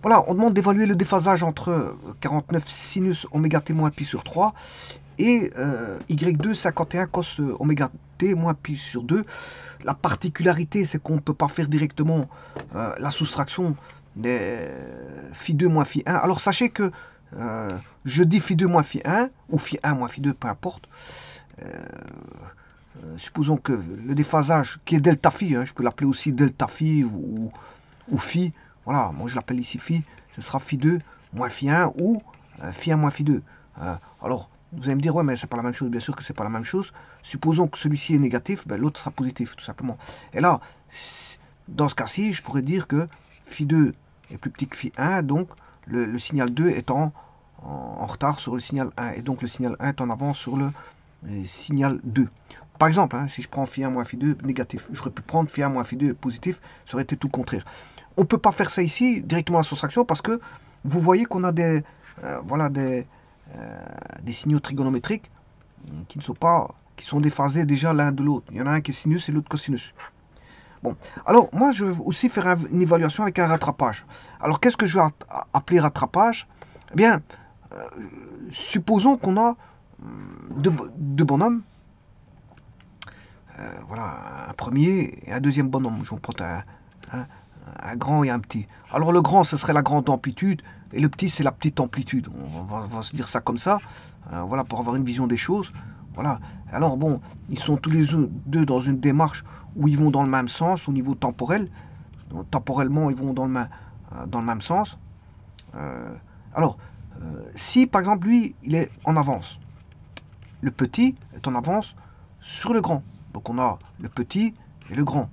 Voilà, on demande d'évaluer le déphasage entre 49 sinus oméga t moins pi sur 3 et y2 51 cos oméga t moins pi sur 2. La particularité, c'est qu'on ne peut pas faire directement la soustraction des phi2 moins phi1. Alors sachez que je dis phi2 moins phi1 ou phi1 moins phi2, peu importe. Supposons que le déphasage qui est delta phi, hein, je peux l'appeler aussi delta phi ou phi, voilà, moi je l'appelle ici phi, ce sera phi 2 moins phi 1 ou phi 1 moins phi 2. Alors, vous allez me dire, ouais, mais c'est pas la même chose, bien sûr que c'est pas la même chose. Supposons que celui-ci est négatif, ben, l'autre sera positif, tout simplement. Et là, dans ce cas-ci, je pourrais dire que phi 2 est plus petit que phi 1, donc le signal 2 est en retard sur le signal 1, et donc le signal 1 est en avance sur le signal 2. Par exemple, hein, si je prends phi 1 moins phi 2 négatif, j'aurais pu prendre phi 1 moins phi 2 positif, ça aurait été tout le contraire. On ne peut pas faire ça ici, directement à la soustraction, parce que vous voyez qu'on a voilà, des signaux trigonométriques qui ne sont pas, qui sont déphasés déjà l'un de l'autre. Il y en a un qui est sinus et l'autre cosinus. Bon, alors moi je vais aussi faire une évaluation avec un rattrapage. Alors qu'est-ce que je vais appeler rattrapage? Eh bien, supposons qu'on a deux bonhommes. Voilà, un premier et un deuxième bonhomme. Je vais prendre un grand et un petit. Alors le grand, ce serait la grande amplitude, et le petit, c'est la petite amplitude. On va se dire ça comme ça, voilà, pour avoir une vision des choses. Voilà. Alors bon, ils sont tous les deux dans une démarche où ils vont dans le même sens au niveau temporel. Donc, temporellement, ils vont dans le même sens. Euh, alors, si par exemple lui, il est en avance, le petit est en avance sur le grand. Donc on a le petit et le grand.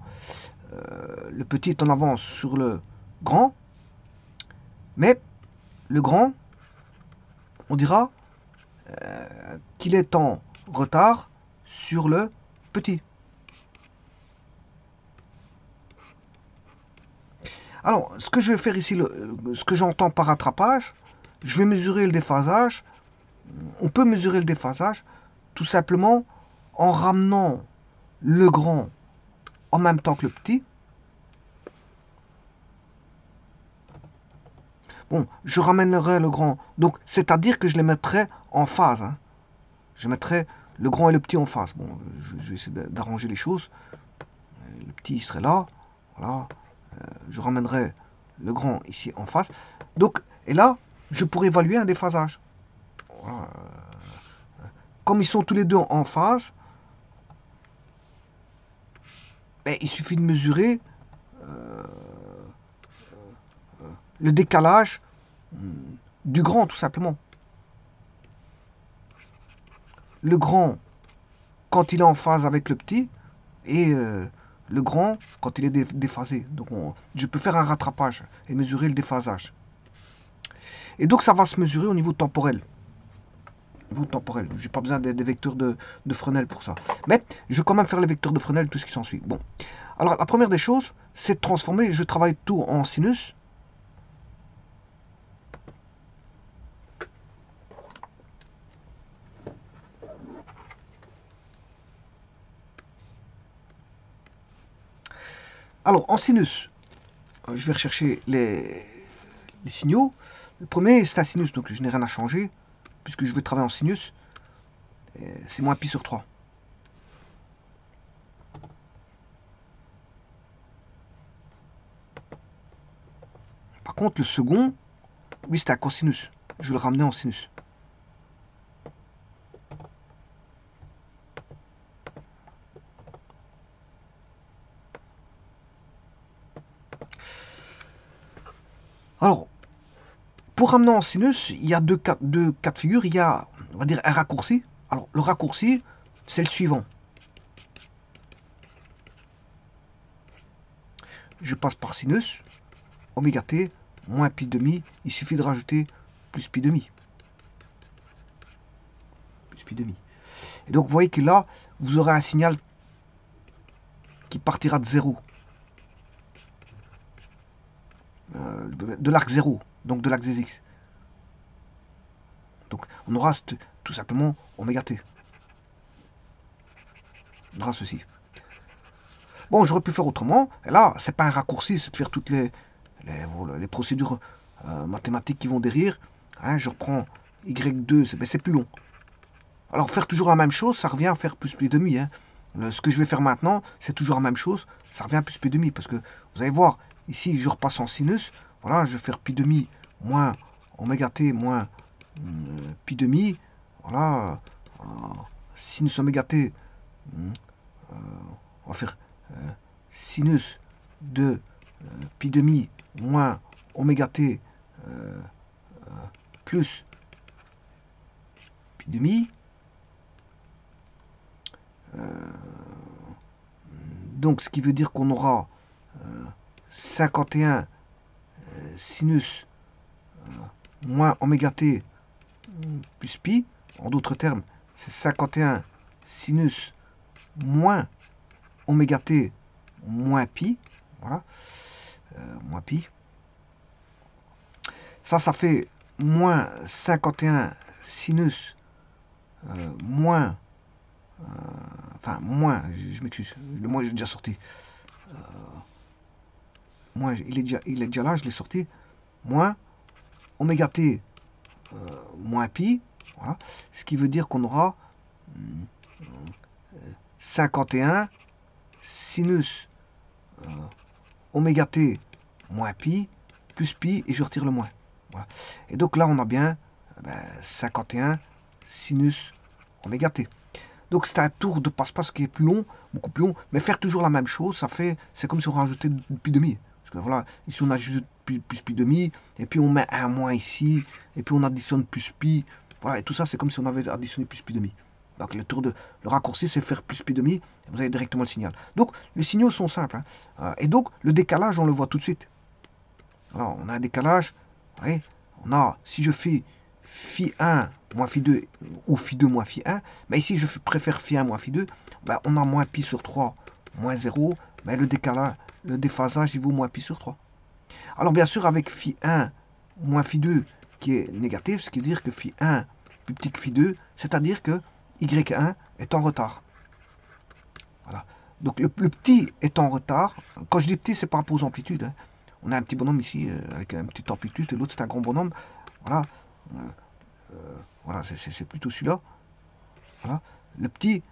Le petit est en avance sur le grand, mais le grand, on dira qu'il est en retard sur le petit. Alors, ce que je vais faire ici, ce que j'entends par rattrapage, je vais mesurer le déphasage. On peut mesurer le déphasage tout simplement en ramenant le grand en même temps que le petit. Bon, je ramènerai le grand. Donc, c'est-à-dire que je les mettrai en phase. Hein. Je mettrai le grand et le petit en phase. Bon, je vais essayer d'arranger les choses. Le petit il serait là. Voilà. Je ramènerai le grand ici en face. Donc, et là, je pourrais évaluer un déphasage. Voilà. Comme ils sont tous les deux en phase, ben, il suffit de mesurer le décalage du grand, tout simplement. Le grand, quand il est en phase avec le petit, et le grand, quand il est déphasé. Donc, je peux faire un rattrapage et mesurer le déphasage. Et donc, ça va se mesurer au niveau temporel. Temporel. Je n'ai pas besoin des vecteurs de Fresnel pour ça. Mais je vais quand même faire les vecteurs de Fresnel, tout ce qui s'ensuit. Bon. Alors, la première des choses, c'est de transformer. Je travaille tout en sinus. Alors, en sinus, je vais rechercher les signaux. Le premier, c'est un sinus, donc je n'ai rien à changer, puisque je vais travailler en sinus. C'est moins pi sur 3. Par contre, le second, oui, c'était un cosinus. Je vais le ramener en sinus. Alors, pour ramener en sinus, il y a deux cas de figure. Il y a, on va dire, un raccourci. Alors, le raccourci, c'est le suivant. Je passe par sinus, oméga t, moins pi demi. Il suffit de rajouter plus pi demi. Plus pi demi. Et donc, vous voyez que là, vous aurez un signal qui partira de 0. De l'arc 0, donc de l'axe des x. Donc, on aura tout simplement oméga t. On aura ceci. Bon, j'aurais pu faire autrement. Et là, c'est pas un raccourci, c'est de faire toutes les procédures mathématiques qui vont derrière. Hein, je reprends y2, c'est plus long. Alors faire toujours la même chose, ça revient à faire plus pi demi. Hein. Ce que je vais faire maintenant, c'est toujours la même chose, ça revient à plus pi demi. Parce que vous allez voir, ici je repasse en sinus, voilà, je vais faire pi demi moins oméga t moins pi demi, voilà, sinus oméga t, on va faire sinus de pi demi moins oméga t plus pi demi. Donc, ce qui veut dire qu'on aura 51 sinus moins oméga t plus pi. En d'autres termes, c'est 51 sinus moins oméga t moins pi. Voilà. Moins pi. Ça fait moins 51 sinus moins... enfin, moins, je m'excuse, le moins j'ai déjà sorti. Moins, il est déjà là, je l'ai sorti. Moins oméga t moins pi. Voilà. Ce qui veut dire qu'on aura 51 sinus oméga t moins pi plus pi et je retire le moins. Voilà. Et donc là, on a bien 51 sinus oméga t. Donc c'est un tour de passe-passe qui est plus long, beaucoup plus long, mais faire toujours la même chose, ça fait, c'est comme si on rajoutait pi demi. Parce que voilà, ici on ajoute plus pi demi, et puis on met un moins ici, et puis on additionne plus pi, voilà, et tout ça c'est comme si on avait additionné plus pi demi. Donc le raccourci c'est faire plus pi demi, et vous avez directement le signal. Donc les signaux sont simples, hein. Et donc le décalage on le voit tout de suite. Alors on a un décalage, vous voyez, on a, si je fais phi 1 moins phi 2 ou phi 2 moins phi 1, mais ici je préfère phi 1 moins phi 2, ben, on a moins pi sur 3 moins 0, mais le décalage, le déphasage il vaut moins pi sur 3. Alors bien sûr avec phi 1 moins phi 2 qui est négatif, ce qui veut dire que phi 1 plus petit que phi 2, c'est-à-dire que y1 est en retard. Voilà. Donc le petit est en retard. Quand je dis petit, c'est par rapport aux amplitudes. Hein. On a un petit bonhomme ici avec une petite amplitude et l'autre c'est un grand bonhomme. Voilà. Voilà, c'est plutôt celui-là. Voilà. Le petit,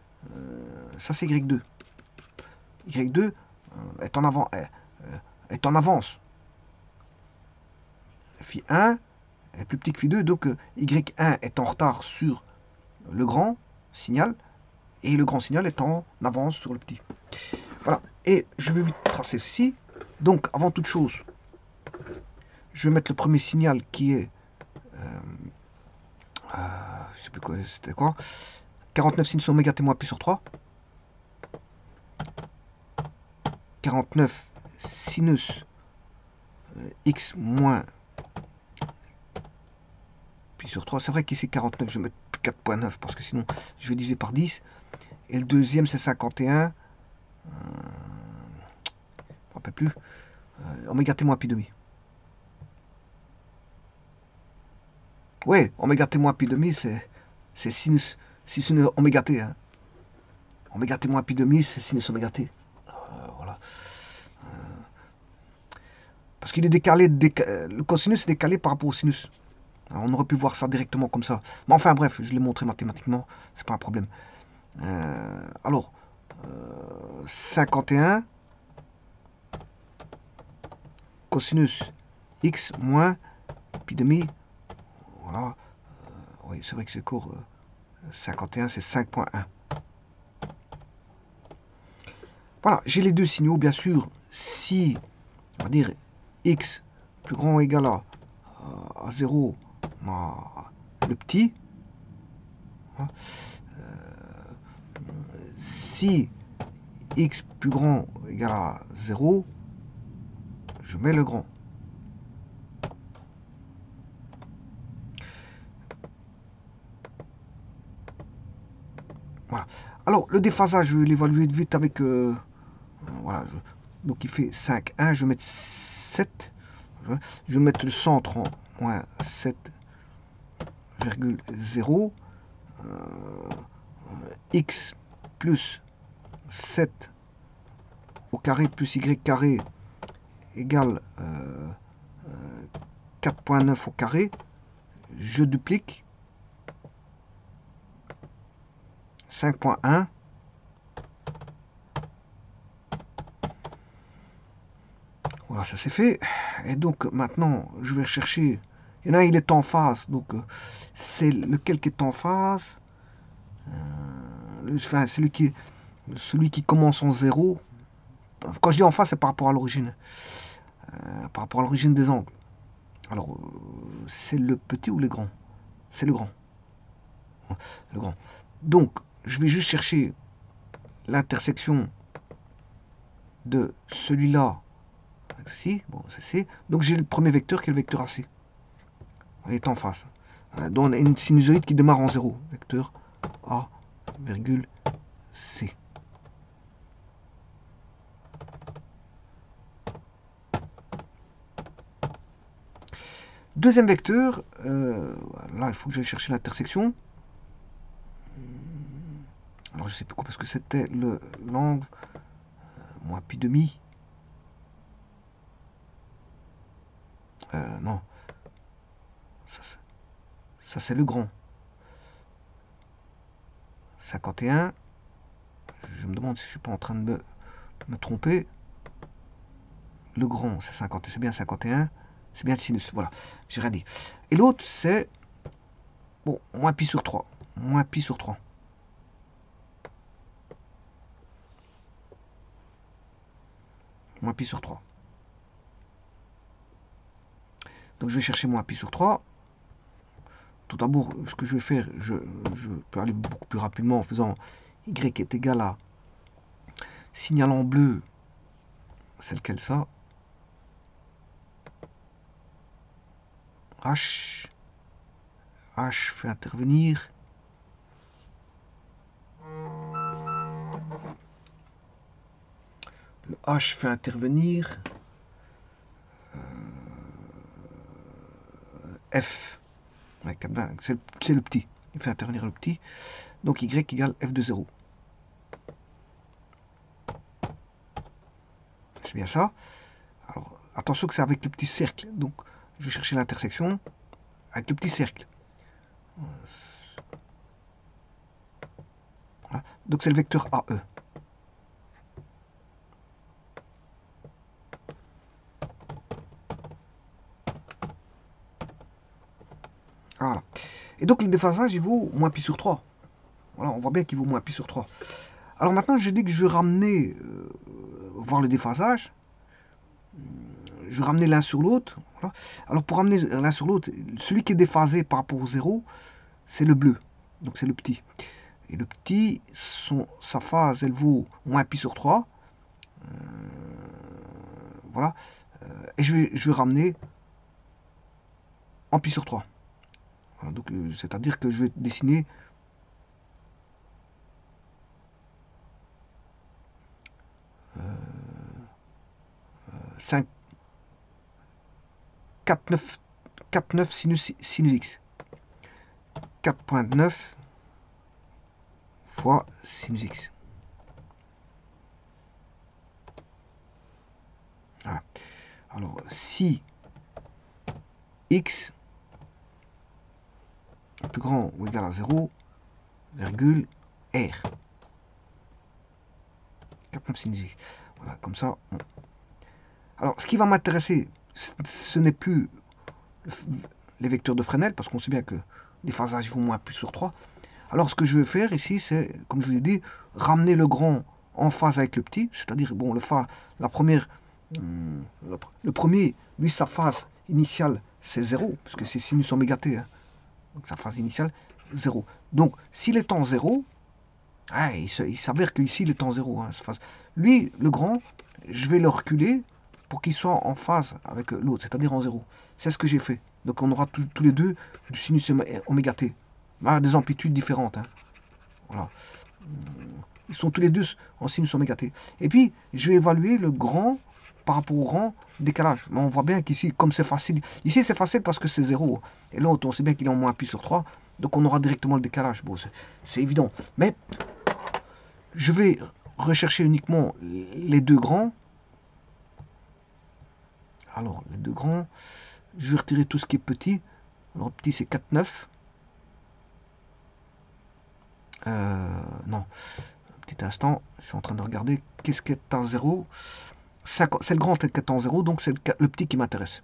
ça c'est Y2. Y2 est en avant, est en avance. Phi 1 est plus petit que Phi 2, donc Y1 est en retard sur le grand signal, et le grand signal est en avance sur le petit. Voilà, et je vais vite tracer ceci. Donc, avant toute chose, je vais mettre le premier signal qui est... je sais plus quoi, c'était quoi, 49 sinus oméga t moins pi sur 3. 49 sinus x moins pi sur 3. C'est vrai qu'ici 49, je vais mettre 4.9 parce que sinon je vais diviser par 10. Et le deuxième c'est 51. Je ne me rappelle plus. Oméga t moins pi demi. Ouais, oméga t moins pi demi, c'est sinus oméga t. Hein. Oméga t moins pi demi, c'est sinus oméga t. Voilà. Parce qu'il est décalé, le cosinus est décalé par rapport au sinus. Alors, on aurait pu voir ça directement comme ça. Mais enfin bref, je l'ai montré mathématiquement, c'est pas un problème. Alors, 51 cosinus x moins pi demi. Voilà. Oui, c'est vrai que c'est court. 51, c'est 5.1. Voilà, j'ai les deux signaux, bien sûr. Si, on va dire, x plus grand ou égal à 0, on a le petit. Si x plus grand ou égal à 0, je mets le grand. Voilà. Alors, le déphasage, je vais l'évaluer de vite avec... voilà. Donc, il fait 5,1. Je vais mettre 7. Je vais mettre le centre en moins 7,0. X plus 7 au carré plus y carré égale 4.9 au carré, je duplique 5.1. Voilà, ça c'est fait. Et donc maintenant, je vais chercher. Il y en a un, il est en phase. Donc c'est lequel qui est en phase. Enfin, celui qui commence en 0. Quand je dis en phase, c'est par rapport à l'origine. Par rapport à l'origine des angles. Alors, c'est le petit ou le grand? C'est le grand. Le grand. Donc, je vais juste chercher l'intersection de celui-là avec ceci. Bon, c'est C. Donc, j'ai le premier vecteur qui est le vecteur AC. Il est en face. Donc, on a une sinusoïde qui démarre en 0. Vecteur A, virgule C. Deuxième vecteur, là, il faut que j'aille chercher l'intersection. Alors, je sais plus quoi, parce que c'était l'angle moins pi demi. Non. Ça c'est le grand. 51. Je me demande si je suis pas en train de me tromper. Le grand, c'est 50. C'est bien 51. C'est bien le sinus. Voilà, j'ai rien dit. Et l'autre, c'est... Bon, moins pi sur 3. Moins pi sur 3. Moins pi sur 3. Donc je vais chercher moins pi sur 3. Tout d'abord, ce que je vais faire, je peux aller beaucoup plus rapidement en faisant y est égal à signal en bleu, c'est lequel ça? H fait intervenir le H fait intervenir F. Ouais, c'est le petit. Il fait intervenir le petit. Donc Y égale F de 0. C'est bien ça. Alors, attention que c'est avec le petit cercle. Donc, je vais chercher l'intersection avec le petit cercle. Voilà. Donc, c'est le vecteur AE. Voilà. Et donc, le déphasage, il vaut moins pi sur 3. Voilà, on voit bien qu'il vaut moins pi sur 3. Alors maintenant, je dis que je vais ramener, voir le déphasage. Je vais ramener l'un sur l'autre. Voilà. Alors pour ramener l'un sur l'autre, celui qui est déphasé par rapport au 0, c'est le bleu. Donc c'est le petit. Et le petit, sa phase, elle vaut moins pi sur 3. Voilà. Et je vais ramener en pi sur 3. Voilà, donc c'est-à-dire que je vais dessiner 5, 4,9 sinus x. 4,9 fois sinus x. Voilà. Alors, si x est plus grand ou égal à 0, virgule r. 4,9 sinus x. Voilà, comme ça. Bon. Alors, ce qui va m'intéresser, ce n'est plus les vecteurs de Fresnel, parce qu'on sait bien que les phasages vont moins plus sur 3. Alors, ce que je vais faire ici, c'est, comme je vous ai dit, ramener le grand en phase avec le petit, c'est-à-dire, bon, le premier, lui, sa phase initiale, c'est 0, parce que c'est sinus oméga t, hein. Donc sa phase initiale, 0. Donc, s'il est en 0, il s'avère qu'ici, il est en 0. Hein, lui, le grand, je vais le reculer pour qu'il soit en phase avec l'autre, c'est-à-dire en 0. C'est ce que j'ai fait. Donc on aura tous les deux du sinus oméga t. Des amplitudes différentes. Hein. Voilà. Ils sont tous les deux en sinus oméga t. Et puis, je vais évaluer le grand par rapport au grand décalage. Mais on voit bien qu'ici, comme c'est facile, ici c'est facile parce que c'est 0. Et l'autre, on sait bien qu'il est en moins pi sur 3. Donc on aura directement le décalage. Bon, c'est évident. Mais je vais rechercher uniquement les deux grands. Alors, les deux grands, Je vais retirer tout ce qui est petit. Alors petit c'est 4, 9. Non, un petit instant, je suis en train de regarder. Qu'est-ce qui est en 0? C'est le grand qui est en 0, donc c'est le petit qui m'intéresse.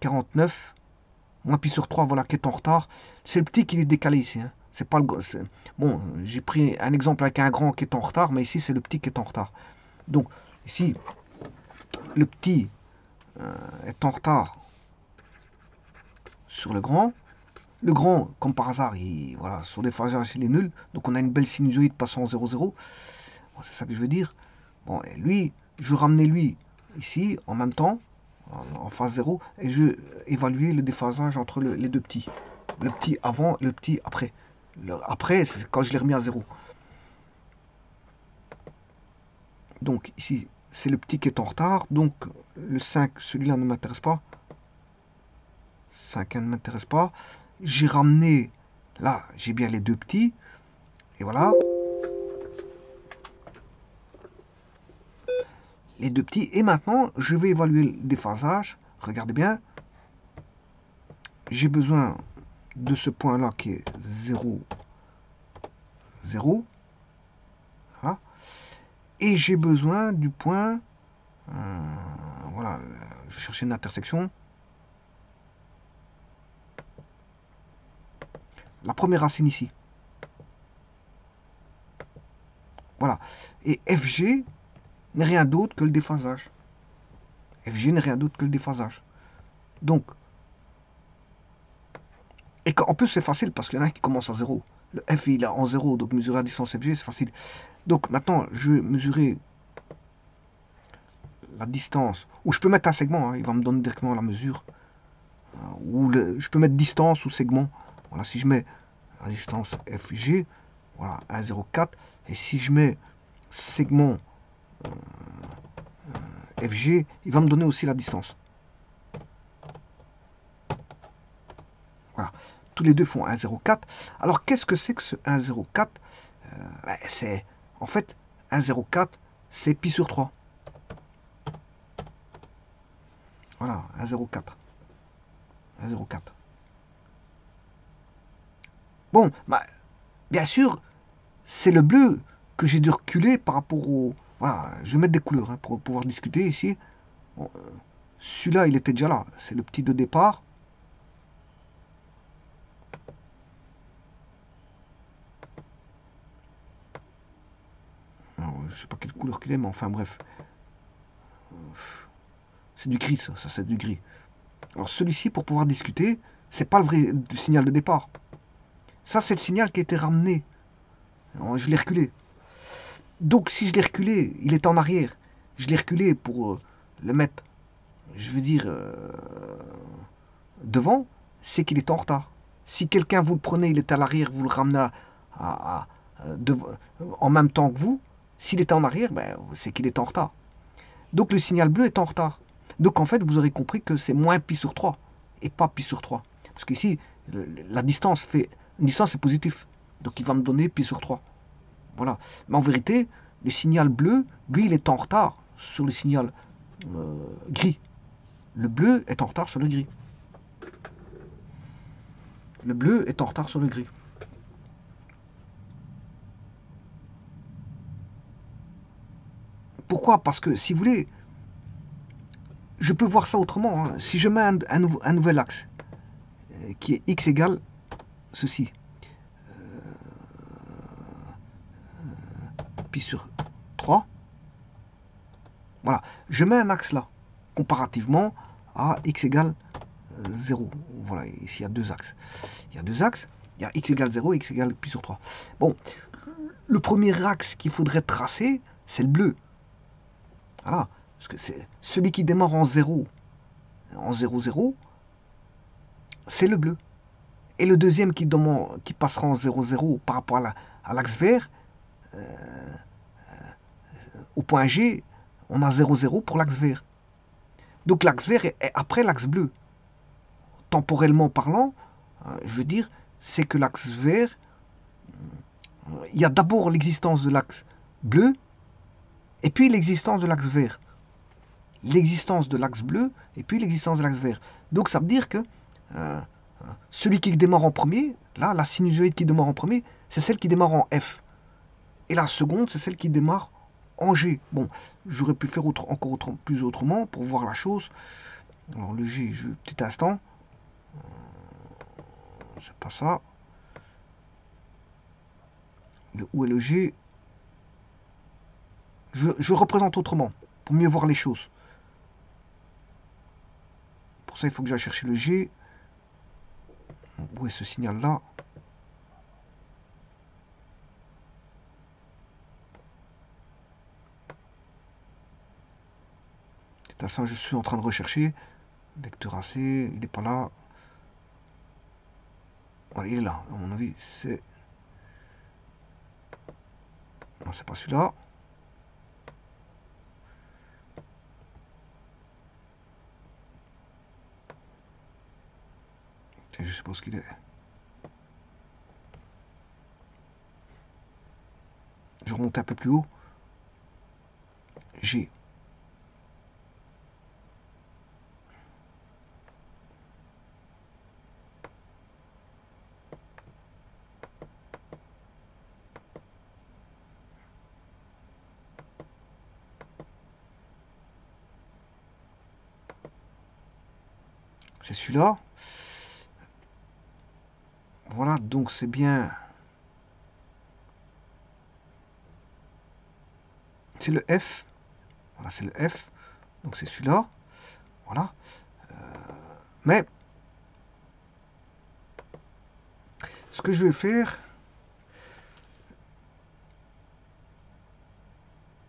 49, moins pi sur 3, voilà, qui est en retard. C'est le petit qui est décalé ici. Hein. C'est pas le bon, j'ai pris un exemple avec un grand qui est en retard, mais ici c'est le petit qui est en retard. Donc ici, le petit est en retard sur le grand. Le grand, comme par hasard, voilà, sur des phasages, il est nul. Donc on a une belle sinusoïde passant en 0, 0. Bon, c'est ça que je veux dire. Bon, et lui, je vais ramener lui ici en même temps, en phase 0, et je vais évaluer le déphasage entre les deux petits. Le petit avant, le petit après. Après, c'est quand je l'ai remis à 0. Donc ici, c'est le petit qui est en retard. Donc le 5, celui-là ne m'intéresse pas. 5 ne m'intéresse pas. J'ai ramené, là, j'ai bien les deux petits. Et voilà. Les deux petits. Et maintenant, je vais évaluer le déphasage. Regardez bien. J'ai besoin de ce point-là qui est 0, 0. Voilà. Et j'ai besoin du point... voilà, je cherchais une intersection. La première racine ici. Voilà. Et FG n'est rien d'autre que le déphasage. FG n'est rien d'autre que le déphasage. Donc, et en plus c'est facile parce qu'il y en a qui commencent à 0. Le F il est en 0, donc mesurer la distance FG, c'est facile. Donc maintenant, je vais mesurer la distance. Ou je peux mettre un segment, hein, il va me donner directement la mesure. Ou je peux mettre distance ou segment. Voilà, si je mets la distance FG, voilà, 1,04. Et si je mets segment FG, il va me donner aussi la distance. Voilà. Tous les deux font 1,04. Alors, qu'est-ce que c'est que ce 1,04? C'est, en fait, 1,04, c'est pi sur 3. Voilà, 1,04. 1,04. Bon, bah, bien sûr, c'est le bleu que j'ai dû reculer par rapport au... Voilà, je vais mettre des couleurs hein, pour pouvoir discuter ici. Bon, celui-là, il était déjà là. C'est le petit de départ. Alors, je sais pas quelle couleur qu'il est, mais enfin bref. C'est du gris, ça c'est du gris. Alors celui-ci, pour pouvoir discuter, c'est pas le vrai signal de départ. Ça, c'est le signal qui a été ramené. Alors, je l'ai reculé. Donc si je l'ai reculé, il est en arrière. Je l'ai reculé pour le mettre, je veux dire, devant, c'est qu'il est en retard. Si quelqu'un vous le prenez, il est à l'arrière, vous le ramenez en même temps que vous, s'il est en arrière, ben, c'est qu'il est en retard. Donc le signal bleu est en retard. Donc en fait, vous aurez compris que c'est moins pi sur 3 et pas pi sur 3. Parce qu'ici, la distance fait... Une distance est positive. Donc il va me donner pi sur 3. Voilà. Mais en vérité, le signal bleu, lui, il est en retard sur le signal gris. Le bleu est en retard sur le gris. Le bleu est en retard sur le gris. Pourquoi? Parce que, si vous voulez, je peux voir ça autrement. Hein. Si je mets un nouvel axe, qui est x égale ceci, pi sur 3, voilà, je mets un axe là, comparativement à x égale 0. Voilà, ici il y a deux axes. Il y a deux axes, il y a x égale 0 et x égale pi sur 3. Bon, le premier axe qu'il faudrait tracer, c'est le bleu. Voilà, parce que c'est celui qui démarre en 0, 0, c'est le bleu. Et le deuxième qui passera en 0, 0 par rapport à l'axe vert, au point G, on a 0, 0 pour l'axe vert. Donc l'axe vert est après l'axe bleu. Temporellement parlant, je veux dire, c'est que l'axe vert, il y a d'abord l'existence de l'axe bleu, et puis l'existence de l'axe vert. l'existence de l'axe bleu et puis l'existence de l'axe vert. Donc ça veut dire que celui qui démarre en premier, là, la sinusoïde qui démarre en premier, c'est celle qui démarre en F. Et la seconde, c'est celle qui démarre en G. Bon, j'aurais pu faire encore plus autrement pour voir la chose. Alors le G, petit instant. C'est pas ça. Où est le G? Je représente autrement, pour mieux voir les choses. Pour ça, il faut que j'aille chercher le G. Où est ce signal-là? C'est ça, je suis en train de rechercher. Vecteur AC, il n'est pas là. Voilà, il est là. À mon avis, c'est... Non, c'est pas celui-là. Je sais pas ce qu'il est. Je remonte un peu plus haut. G. C'est celui-là. Voilà, donc c'est bien... C'est le F. Voilà, c'est le F. Donc c'est celui-là. Voilà. Mais ce que je vais faire,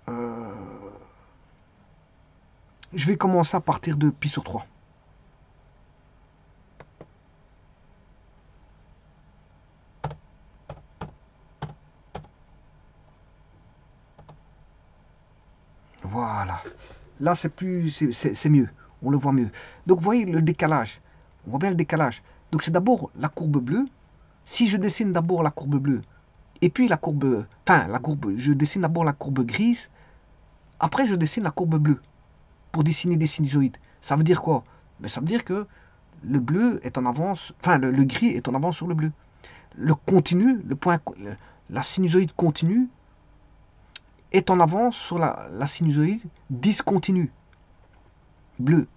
je vais commencer à partir de pi sur 3. Voilà. Là, c'est plus, c'est mieux. On le voit mieux. Donc, vous voyez le décalage. On voit bien le décalage. Donc, c'est d'abord la courbe bleue. Si je dessine d'abord la courbe bleue, et puis la courbe, je dessine d'abord la courbe grise, après je dessine la courbe bleue pour dessiner des sinusoïdes. Ça veut dire quoi? Ben, ça veut dire que le bleu est en avance, enfin le gris est en avance sur le bleu. Le continu, la sinusoïde continue est en avance sur la sinusoïde discontinue. Bleu.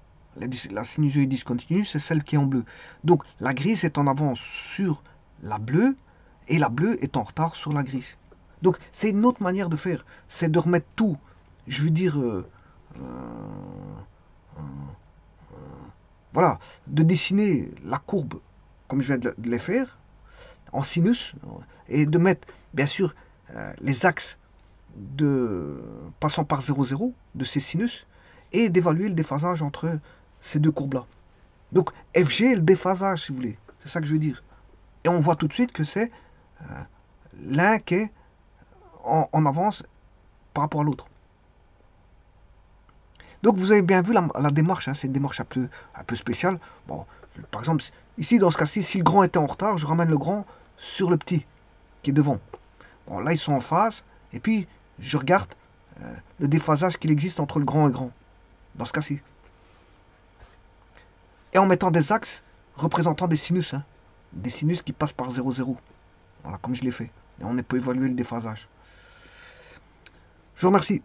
La sinusoïde discontinue, c'est celle qui est en bleu. Donc la grise est en avance sur la bleue et la bleue est en retard sur la grise. Donc c'est une autre manière de faire. C'est de remettre tout, je veux dire, voilà, de dessiner la courbe comme je viens de les faire en sinus et de mettre bien sûr les axes passant par 0, 0 de ces sinus et d'évaluer le déphasage entre ces deux courbes-là. Donc FG est le déphasage, si vous voulez. C'est ça que je veux dire. Et on voit tout de suite que c'est l'un qui est en avance par rapport à l'autre. Donc vous avez bien vu la démarche, hein, c'est une démarche un peu spéciale. Bon, par exemple, ici dans ce cas-ci, si le grand était en retard, je ramène le grand sur le petit qui est devant. Bon, là ils sont en phase, et puis je regarde le déphasage qu'il existe entre le grand et le grand, dans ce cas-ci. Et en mettant des axes représentant des sinus, hein, des sinus qui passent par 0, 0. Voilà, comme je l'ai fait. Et on peut évaluer le déphasage. Je vous remercie.